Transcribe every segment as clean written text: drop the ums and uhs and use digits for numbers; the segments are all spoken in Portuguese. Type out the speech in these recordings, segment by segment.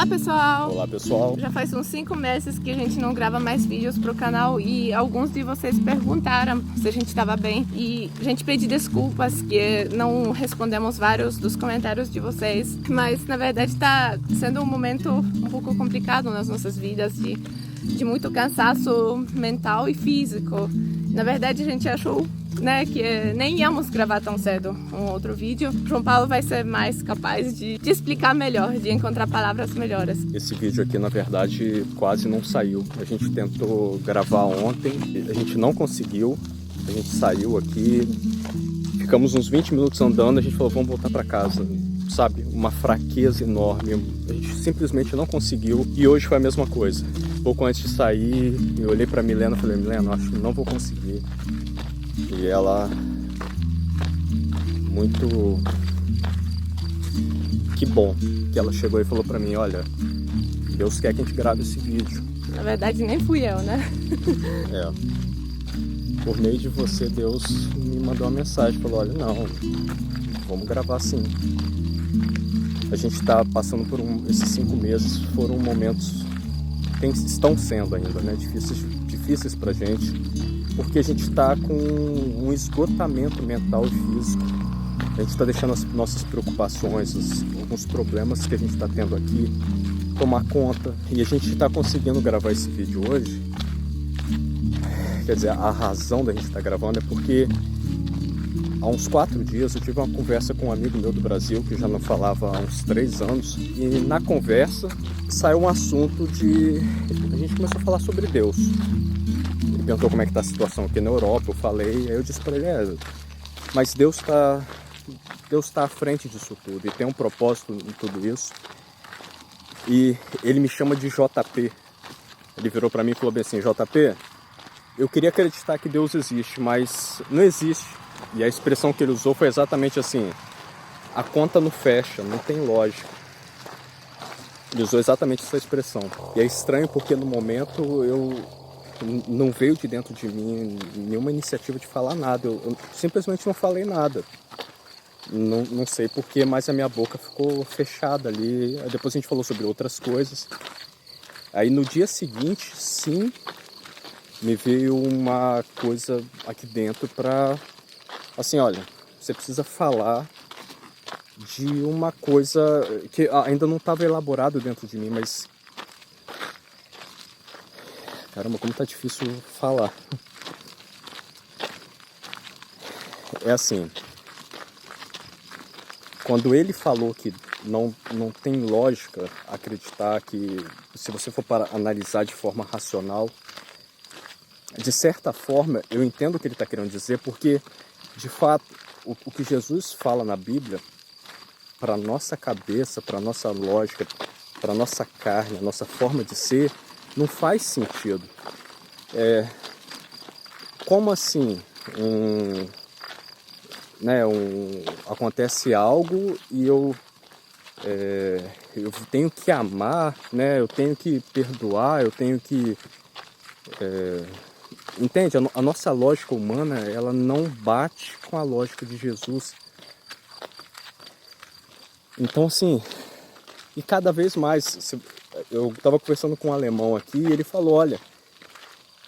pessoal! Olá pessoal! Já faz uns 5 meses que a gente não grava mais vídeos pro canal e alguns de vocês perguntaram se a gente estava bem e a gente pede desculpas que não respondemos vários dos comentários de vocês, mas na verdade está sendo um momento um pouco complicado nas nossas vidas de muito cansaço mental e físico. Na verdade a gente achou que nem íamos gravar tão cedo um outro vídeo. João Paulo vai ser mais capaz de explicar melhor, de encontrar palavras melhores. Esse vídeo aqui, na verdade, quase não saiu. A gente tentou gravar ontem, a gente não conseguiu. A gente saiu aqui, ficamos uns 20 minutos andando, a gente falou, vamos voltar para casa. Sabe, uma fraqueza enorme. A gente simplesmente não conseguiu. E hoje foi a mesma coisa. Pouco antes de sair, eu olhei para Milena e falei, Milena, acho que não vou conseguir. E ela, muito, que bom que ela chegou e falou pra mim, olha, Deus quer que a gente grave esse vídeo. Na verdade nem fui eu, né? Por meio de você, Deus me mandou uma mensagem, falou, olha, não, vamos gravar sim. A gente tá passando por esses 5 meses, foram momentos, estão sendo ainda, né, difíceis pra gente. Porque a gente está com um esgotamento mental e físico. A gente está deixando as nossas preocupações, alguns problemas que a gente está tendo aqui, tomar conta. E a gente está conseguindo gravar esse vídeo hoje. Quer dizer, a razão da gente estar gravando é porque há uns 4 dias eu tive uma conversa com um amigo meu do Brasil, que já não falava há uns 3 anos. E na conversa saiu um assunto de... A gente começou a falar sobre Deus. Ele perguntou como é que está a situação aqui na Europa, eu falei, aí eu disse para ele, mas Deus tá à frente disso tudo e tem um propósito em tudo isso. E ele me chama de JP. Ele virou para mim e falou bem assim, JP, eu queria acreditar que Deus existe, mas não existe. E a expressão que ele usou foi exatamente assim, a conta não fecha, não tem lógica. Ele usou exatamente essa expressão. E é estranho porque no momento não veio de dentro de mim nenhuma iniciativa de falar nada. Eu simplesmente não falei nada. Não sei porquê, mas a minha boca ficou fechada ali. Aí depois a gente falou sobre outras coisas. Aí no dia seguinte, sim, me veio uma coisa aqui dentro pra... Assim, olha, você precisa falar de uma coisa que ainda não estava elaborado dentro de mim, mas... Caramba, como tá difícil falar. É assim, quando ele falou que não tem lógica acreditar que, se você for para analisar de forma racional, de certa forma, eu entendo o que ele está querendo dizer, porque, de fato, o que Jesus fala na Bíblia, para a nossa cabeça, para a nossa lógica, para a nossa carne, a nossa forma de ser, não faz sentido. Como assim acontece algo e eu tenho que amar, né? Eu tenho que perdoar, eu tenho que... Entende? A nossa lógica humana, ela não bate com a lógica de Jesus. Então, assim, e cada vez mais... Eu estava conversando com um alemão aqui e ele falou, olha,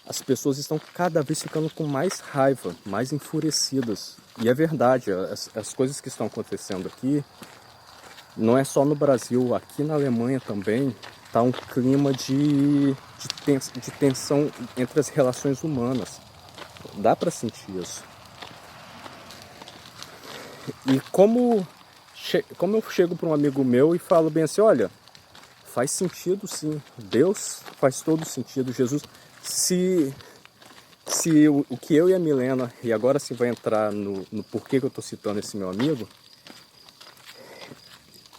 as pessoas estão cada vez ficando com mais raiva, mais enfurecidas. E é verdade, as coisas que estão acontecendo aqui, não é só no Brasil, aqui na Alemanha também, está um clima de tensão entre as relações humanas. Dá para sentir isso. E como eu chego para um amigo meu e falo bem assim, olha, faz sentido sim, Deus faz todo sentido, Jesus, se o que eu e a Milena, e agora sim vai entrar no porquê que eu estou citando esse meu amigo,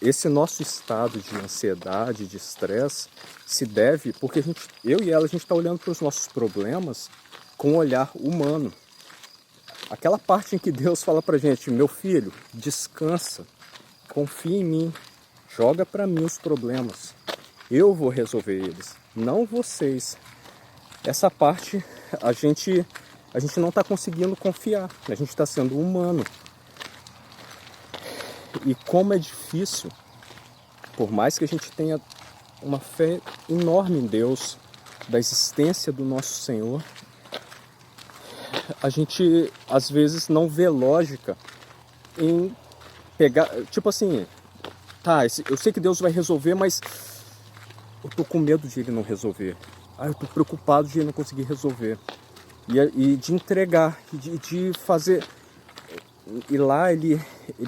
esse nosso estado de ansiedade, de estresse, se deve porque eu e ela, a gente está olhando para os nossos problemas com um olhar humano. Aquela parte em que Deus fala para a gente, meu filho, descansa, confia em mim, joga para mim os problemas. Eu vou resolver eles, não vocês. Essa parte a gente não está conseguindo confiar, a gente está sendo humano. E como é difícil, por mais que a gente tenha uma fé enorme em Deus, da existência do nosso Senhor, a gente às vezes não vê lógica em pegar, tipo assim, tá, eu sei que Deus vai resolver, mas eu tô com medo de Ele não resolver. Eu tô preocupado de Ele não conseguir resolver. E de entregar, de fazer. E lá ele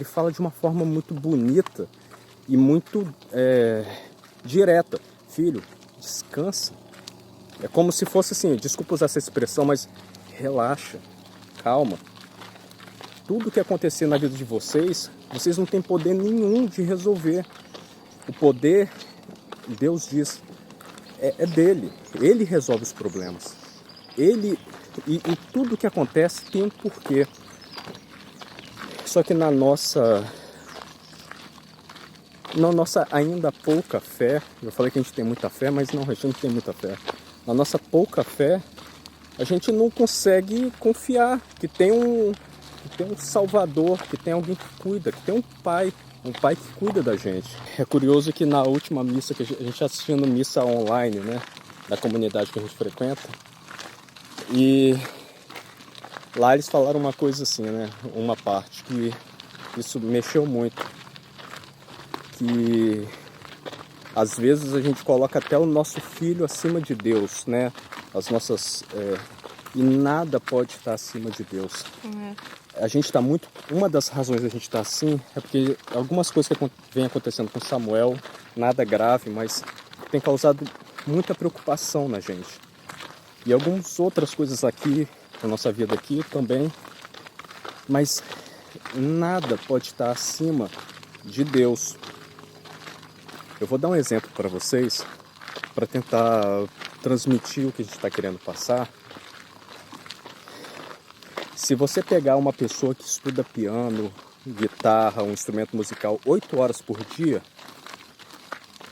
fala de uma forma muito bonita e muito direta. Filho, descansa. É como se fosse assim, desculpa usar essa expressão, mas relaxa, calma. Tudo que acontecer na vida de vocês não têm poder nenhum de resolver. O poder, Deus diz, é dele. Ele resolve os problemas. E tudo que acontece tem um porquê. Só que na nossa ainda pouca fé, eu falei que a gente tem muita fé, mas não, a gente não tem muita fé. Na nossa pouca fé, a gente não consegue confiar que tem um Salvador, que tem alguém que cuida, que tem um pai que cuida da gente. É curioso que na última missa, que a gente está assistindo missa online, né, da comunidade que a gente frequenta, e lá eles falaram uma coisa assim, né, uma parte que isso mexeu muito, que às vezes a gente coloca até o nosso filho acima de Deus, né, as nossas e nada pode estar acima de Deus. A gente está muito. Uma das razões da gente estar assim é porque algumas coisas que vem acontecendo com Samuel, nada grave, mas tem causado muita preocupação na gente. E algumas outras coisas aqui, na nossa vida aqui também, mas nada pode estar acima de Deus. Eu vou dar um exemplo para vocês, para tentar transmitir o que a gente está querendo passar. Se você pegar uma pessoa que estuda piano, guitarra, um instrumento musical 8 horas por dia,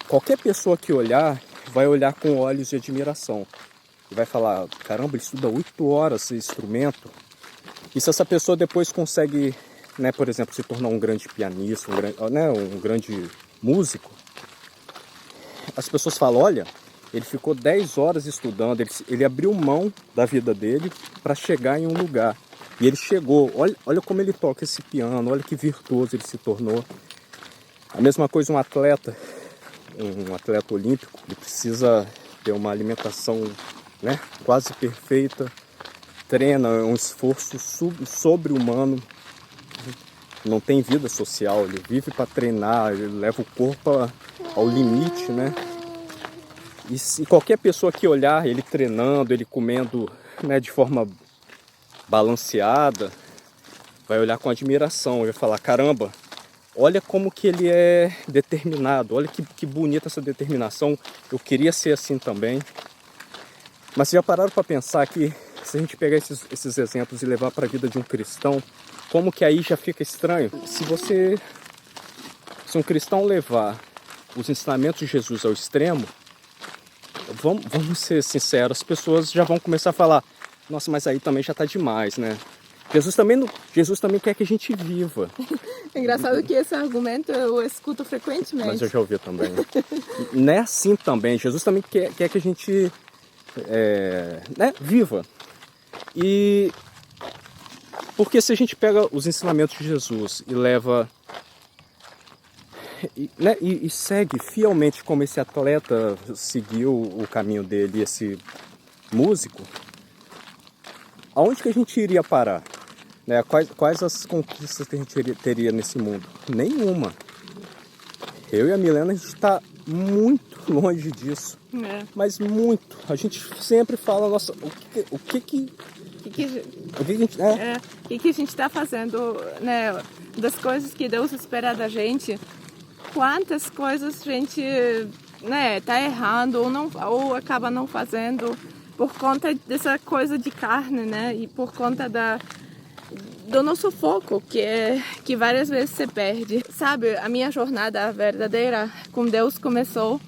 qualquer pessoa que olhar, vai olhar com olhos de admiração. E vai falar, caramba, ele estuda 8 horas esse instrumento. E se essa pessoa depois consegue, né, por exemplo, se tornar um grande pianista, um grande músico, as pessoas falam, olha, ele ficou 10 horas estudando, ele abriu mão da vida dele para chegar em um lugar. E ele chegou, olha como ele toca esse piano, olha que virtuoso ele se tornou. A mesma coisa um atleta olímpico, ele precisa ter uma alimentação, né, quase perfeita, treina, é um esforço sobre-humano, não tem vida social, ele vive para treinar, ele leva o corpo ao limite, né? E se qualquer pessoa que olhar ele treinando, ele comendo, né, de forma balanceada, vai olhar com admiração, vai falar, caramba, olha como que ele é determinado, olha que bonita essa determinação, eu queria ser assim também. Mas vocês já pararam para pensar que se a gente pegar esses exemplos e levar para a vida de um cristão, como que aí já fica estranho? Se um cristão levar os ensinamentos de Jesus ao extremo, vamos ser sinceros, as pessoas já vão começar a falar, nossa, mas aí também já está demais, né? Jesus também quer que a gente viva. É engraçado que esse argumento eu escuto frequentemente. Mas eu já ouvi também. Não é assim também. Jesus também quer que a gente viva. E porque se a gente pega os ensinamentos de Jesus e leva e segue fielmente como esse atleta seguiu o caminho dele, esse músico, aonde que a gente iria parar? Né? Quais as conquistas que a gente teria nesse mundo? Nenhuma. Eu e a Milena, a gente está muito longe disso. Mas muito. A gente sempre fala, nossa, o que a gente está fazendo, né? Das coisas que Deus espera da gente. Quantas coisas a gente, né, tá errando ou acaba não fazendo por conta dessa coisa de carne, né? E por conta do nosso foco, que várias vezes se perde. Sabe, a minha jornada verdadeira com Deus começou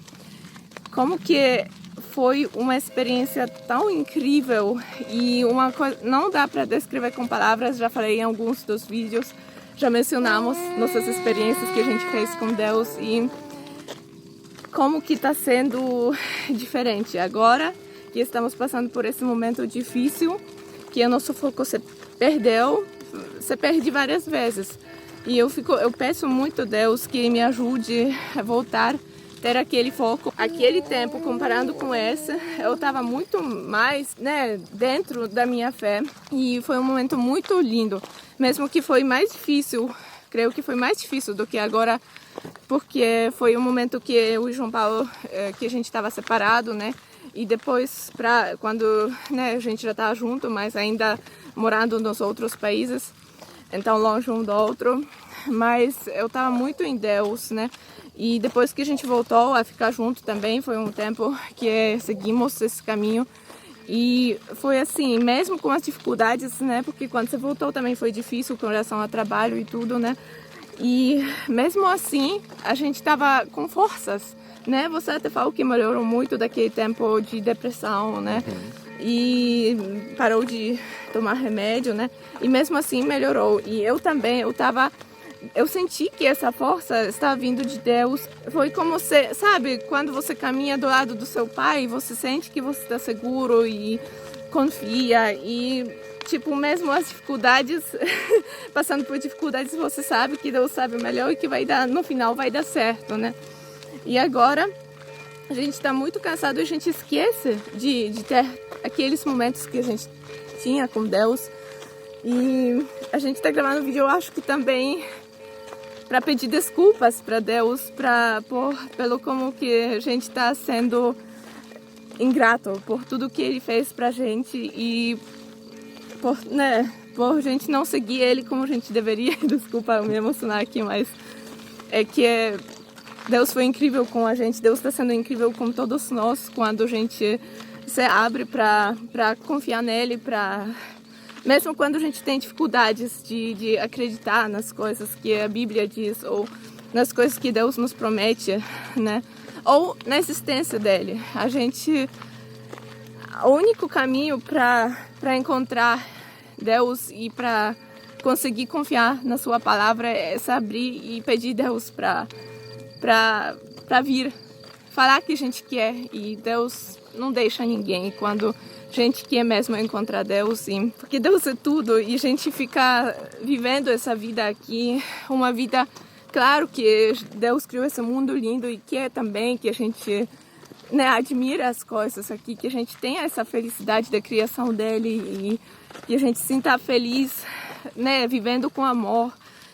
como que foi uma experiência tão incrível e uma coisa não dá para descrever com palavras. Já falei em alguns dos vídeos, já mencionamos nossas experiências que a gente fez com Deus e como que está sendo diferente agora que estamos passando por esse momento difícil, que o nosso foco se perdeu, se perde várias vezes. E eu peço muito a Deus que me ajude a voltar, ter aquele foco. Aquele tempo, comparando com esse, eu estava muito mais, né, dentro da minha fé. E foi um momento muito lindo, mesmo que foi mais difícil. Creio que foi mais difícil do que agora, porque foi um momento que eu e João Paulo, que a gente estava separado, né? E depois, quando, né, a gente já estava junto, mas ainda morando nos outros países, então longe um do outro. Mas eu estava muito em Deus, né? E depois que a gente voltou a ficar junto também, foi um tempo que seguimos esse caminho. E foi assim, mesmo com as dificuldades, né? Porque quando você voltou também foi difícil com relação ao trabalho e tudo, né? E mesmo assim, a gente estava com forças, né? Você até falou que melhorou muito daquele tempo de depressão, né? E parou de tomar remédio, né? E mesmo assim melhorou. E eu também, eu senti que essa força estava vindo de Deus. Foi como você, sabe, quando você caminha do lado do seu pai, você sente que você está seguro e confia. E, tipo, mesmo as dificuldades, passando por dificuldades, você sabe que Deus sabe melhor e que no final vai dar certo, né? E agora, a gente está muito cansado e a gente esquece de ter aqueles momentos que a gente tinha com Deus. E a gente está gravando um vídeo, eu acho que também para pedir desculpas para Deus, pelo como que a gente está sendo ingrato por tudo que Ele fez para a gente e por a gente não seguir Ele como a gente deveria. Desculpa eu me emocionar aqui, mas é que Deus foi incrível com a gente, Deus está sendo incrível com todos nós quando a gente se abre para confiar nele, mesmo quando a gente tem dificuldades de acreditar nas coisas que a Bíblia diz ou nas coisas que Deus nos promete, né? Ou na existência dele. O único caminho para encontrar Deus e para conseguir confiar na sua palavra é se abrir e pedir Deus para vir falar que a gente quer, e Deus não deixa ninguém quando a gente quer mesmo encontrar Deus, porque Deus é tudo e a gente fica vivendo essa vida aqui, uma vida, claro que Deus criou esse mundo lindo e quer também que a gente, né, admira as coisas aqui, que a gente tenha essa felicidade da criação dele e que a gente se sinta feliz, né, vivendo com amor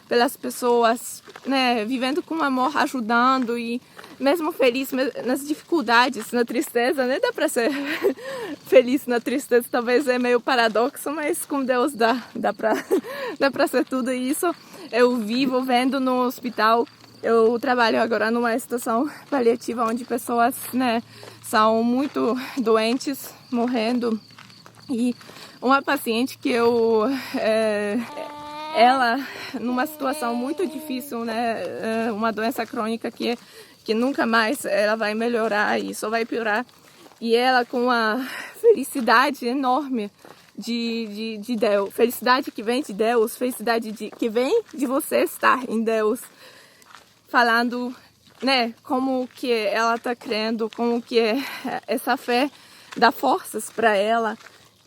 pelas pessoas, né, vivendo com amor, ajudando e mesmo feliz nas dificuldades, na tristeza, né, dá para ser feliz na tristeza, talvez é meio paradoxo, mas com Deus dá para ser tudo isso. Eu vivo vendo no hospital, eu trabalho agora numa estação paliativa onde pessoas, né, são muito doentes, morrendo, e uma paciente que ela, numa situação muito difícil, né, uma doença crônica que nunca mais ela vai melhorar e só vai piorar, e ela com uma felicidade enorme de Deus, felicidade que vem de Deus, felicidade que vem de você estar em Deus, falando, né, como que ela está crendo, como que essa fé dá forças para ela.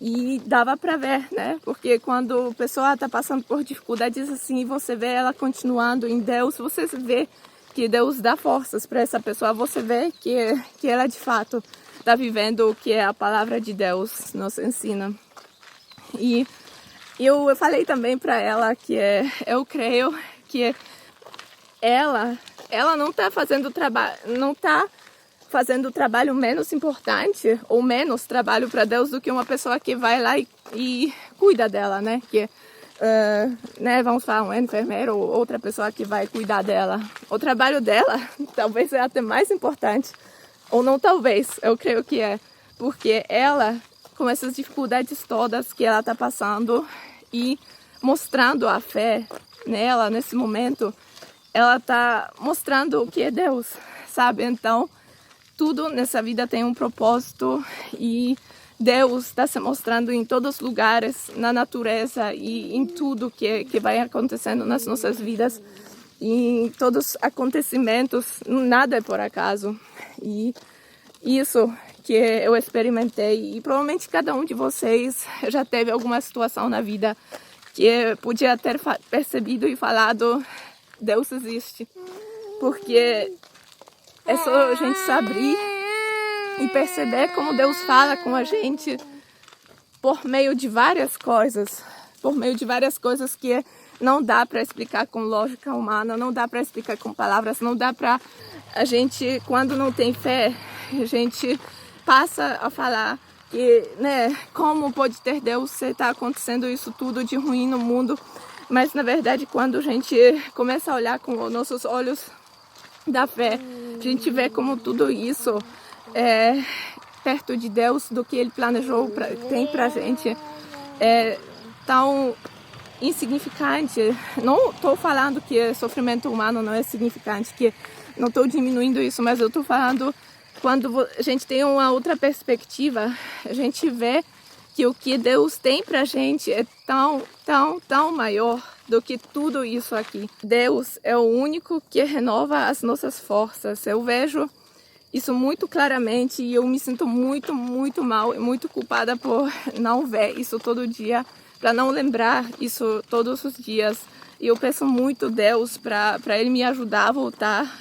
E dava para ver, né? Porque quando a pessoa está passando por dificuldades assim, você vê ela continuando em Deus, você vê que Deus dá forças para essa pessoa, você vê que ela de fato está vivendo o que a palavra de Deus nos ensina. E eu falei também para ela que eu creio que ela não está fazendo trabalho, não está fazendo o trabalho menos importante ou menos trabalho para Deus do que uma pessoa que vai lá e cuida dela, né? Né, vamos falar, um enfermeiro ou outra pessoa que vai cuidar dela. O trabalho dela talvez é até mais importante, ou não talvez, eu creio que é, porque ela, com essas dificuldades todas que ela está passando e mostrando a fé nela nesse momento, ela está mostrando o que é Deus, sabe? Então, tudo nessa vida tem um propósito e Deus está se mostrando em todos os lugares, na natureza e em tudo que vai acontecendo nas nossas vidas. E em todos os acontecimentos, nada é por acaso. E isso que eu experimentei, e provavelmente cada um de vocês já teve alguma situação na vida que podia ter percebido e falado: Deus existe. Porque é só a gente se abrir e perceber como Deus fala com a gente por meio de várias coisas. Por meio de várias coisas que não dá para explicar com lógica humana, não dá para explicar com palavras, não dá para a gente, quando não tem fé, a gente passa a falar que, né, como pode ter Deus se está acontecendo isso tudo de ruim no mundo. Mas na verdade, quando a gente começa a olhar com os nossos olhos da fé, a gente vê como tudo isso é perto de Deus, do que Ele planejou, tem pra gente, é tão insignificante. Não estou falando que sofrimento humano não é significante, que não estou diminuindo isso, mas eu estou falando quando a gente tem uma outra perspectiva, a gente vê que o que Deus tem pra gente é tão maior do que tudo isso aqui. Deus é o único que renova as nossas forças. Eu vejo isso muito claramente e eu me sinto muito mal e muito culpada por não ver isso todo dia, para não lembrar isso todos os dias. E eu peço muito a Deus para Ele me ajudar a voltar,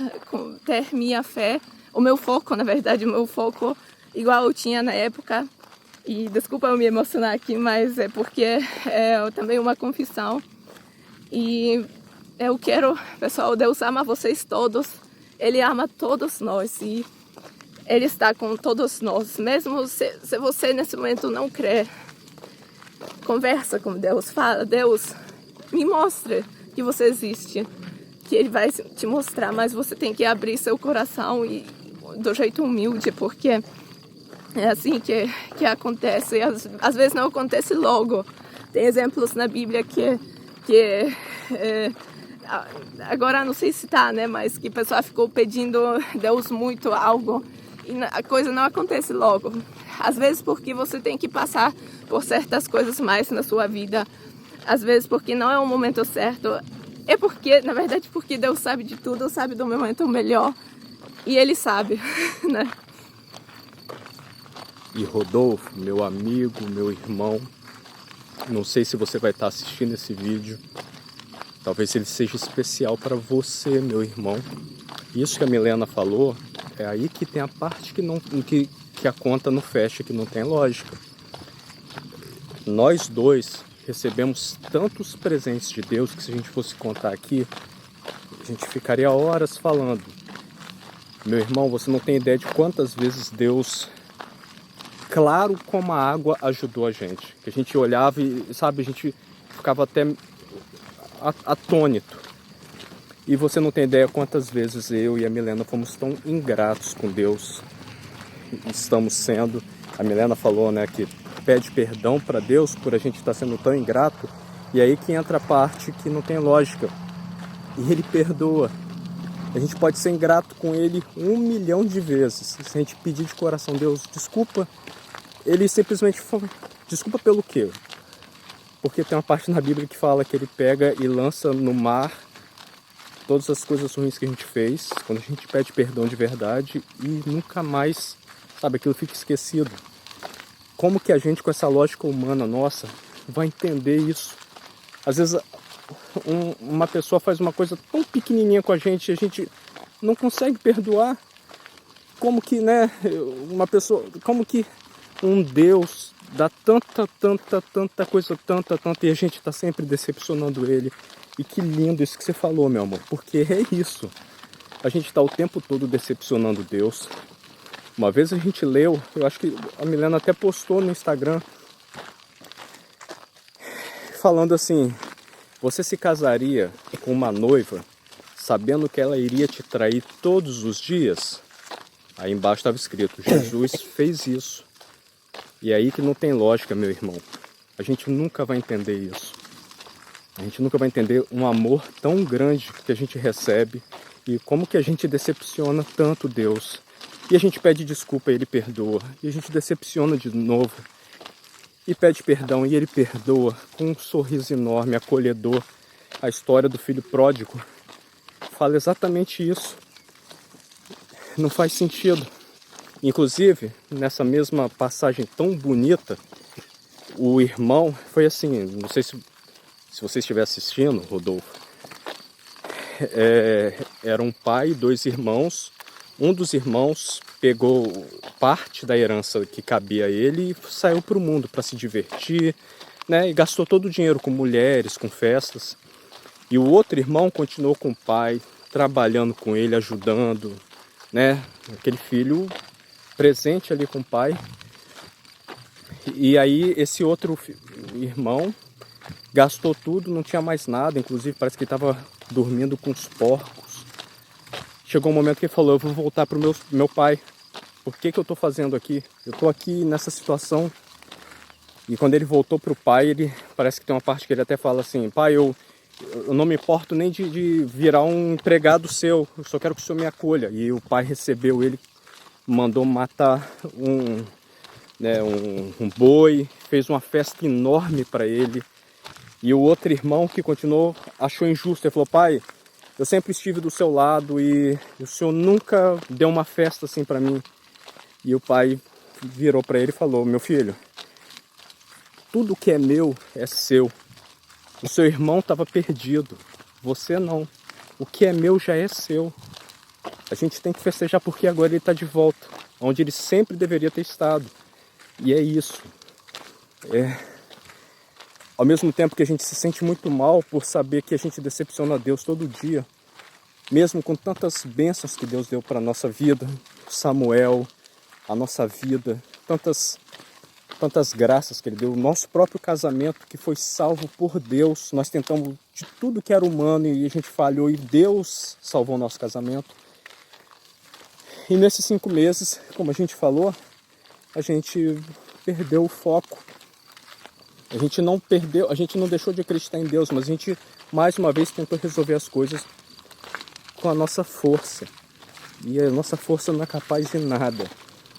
ter minha fé, o meu foco, na verdade, o meu foco igual eu tinha na época. E desculpa eu me emocionar aqui, mas é porque é também uma confissão. E eu quero, pessoal, Deus ama vocês todos, Ele ama todos nós e Ele está com todos nós. Mesmo se você nesse momento não crê, conversa com Deus, fala: Deus, me mostre que você existe, que Ele vai te mostrar, mas você tem que abrir seu coração e do jeito humilde, porque é assim que acontece. E às vezes não acontece logo. Tem exemplos na Bíblia que agora não sei se tá, né, mas que a pessoa ficou pedindo Deus muito algo e a coisa não acontece logo. Às vezes porque você tem que passar por certas coisas mais na sua vida. Às vezes porque não é o momento certo. É porque, na verdade, porque Deus sabe de tudo, sabe do momento melhor. E Ele sabe, né? E Rodolfo, meu amigo, meu irmão, não sei se você vai estar assistindo esse vídeo, talvez ele seja especial para você, meu irmão. Isso que a Milena falou, é aí que tem a parte que a conta não fecha, que não tem lógica. Nós dois recebemos tantos presentes de Deus que se a gente fosse contar aqui, a gente ficaria horas falando. Meu irmão, você não tem ideia de quantas vezes Deus, claro como a água, ajudou a gente. Que a gente olhava e, sabe, a gente ficava até atônito. E você não tem ideia quantas vezes eu e a Milena fomos tão ingratos com Deus. Estamos sendo. A Milena falou, né, que pede perdão para Deus por a gente estar sendo tão ingrato. E aí que entra a parte que não tem lógica. E Ele perdoa. A gente pode ser ingrato com Ele 1 milhão de vezes. Se a gente pedir de coração: Deus, desculpa, Ele simplesmente fala: desculpa pelo quê? Porque tem uma parte na Bíblia que fala que Ele pega e lança no mar todas as coisas ruins que a gente fez, quando a gente pede perdão de verdade, e nunca mais, sabe, aquilo fica esquecido. Como que a gente, com essa lógica humana nossa, vai entender isso? Às vezes uma pessoa faz uma coisa tão pequenininha com a gente não consegue perdoar. Como que, né, uma pessoa, como que um Deus dá tanta coisa, tanta, e a gente está sempre decepcionando Ele. E que lindo isso que você falou, meu amor, porque é isso. A gente está o tempo todo decepcionando Deus. Uma vez a gente leu, eu acho que a Milena até postou no Instagram, falando assim: você se casaria com uma noiva sabendo que ela iria te trair todos os dias? Aí embaixo estava escrito: Jesus fez isso. E é aí que não tem lógica, meu irmão. A gente nunca vai entender isso. A gente nunca vai entender um amor tão grande que a gente recebe e como que a gente decepciona tanto Deus. E a gente pede desculpa e Ele perdoa. E a gente decepciona de novo e pede perdão e Ele perdoa com um sorriso enorme, acolhedor. A história do filho pródigo fala exatamente isso. Não faz sentido. Inclusive, nessa mesma passagem tão bonita, o irmão foi assim, não sei se você estiver assistindo, Rodolfo, era um pai e 2 irmãos. Um dos irmãos pegou parte da herança que cabia a ele e saiu para o mundo para se divertir, né? E gastou todo o dinheiro com mulheres, com festas. E o outro irmão continuou com o pai, trabalhando com ele, ajudando, né? Aquele filho presente ali com o pai. E aí esse outro irmão gastou tudo, não tinha mais nada, inclusive parece que ele estava dormindo com os porcos. Chegou um momento que ele falou, eu vou voltar para o meu pai. Por que eu estou fazendo aqui? Eu estou aqui nessa situação. E quando ele voltou para o pai, ele parece que tem uma parte que ele até fala assim, pai, eu não me importo nem de virar um empregado seu, eu só quero que o senhor me acolha. E o pai recebeu ele, mandou matar um boi, fez uma festa enorme para ele. E o outro irmão que continuou achou injusto, ele falou, pai, eu sempre estive do seu lado e o senhor nunca deu uma festa assim para mim. E o pai virou para ele e falou, meu filho, tudo que é meu é seu. O seu irmão estava perdido, você não. O que é meu já é seu. A gente tem que festejar porque agora ele está de volta, onde ele sempre deveria ter estado. E é isso. Ao mesmo tempo que a gente se sente muito mal por saber que a gente decepciona a Deus todo dia, mesmo com tantas bênçãos que Deus deu para a nossa vida, Samuel, a nossa vida, tantas graças que Ele deu, o nosso próprio casamento que foi salvo por Deus, nós tentamos de tudo que era humano e a gente falhou e Deus salvou o nosso casamento. E nesses 5 meses, como a gente falou, a gente perdeu o foco. A gente não deixou de acreditar em Deus, mas a gente mais uma vez tentou resolver as coisas com a nossa força. E a nossa força não é capaz de nada.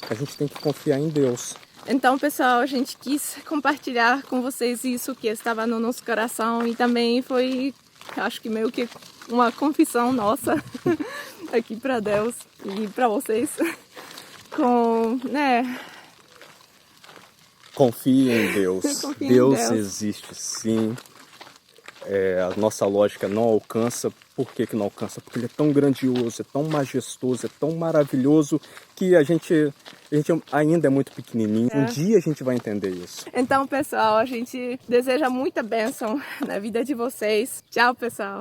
A gente tem que confiar em Deus. Então, pessoal, a gente quis compartilhar com vocês isso que estava no nosso coração e também foi, acho que meio que uma confissão nossa aqui para Deus e para vocês. Confie em Deus. Confie em Deus Deus. existe sim. A nossa lógica não alcança. Por que não alcança? Porque Ele é tão grandioso, é tão majestoso, é tão maravilhoso que a gente ainda é muito pequenininho. Um dia a gente vai entender isso. Então, pessoal, a gente deseja muita bênção na vida de vocês. Tchau, pessoal.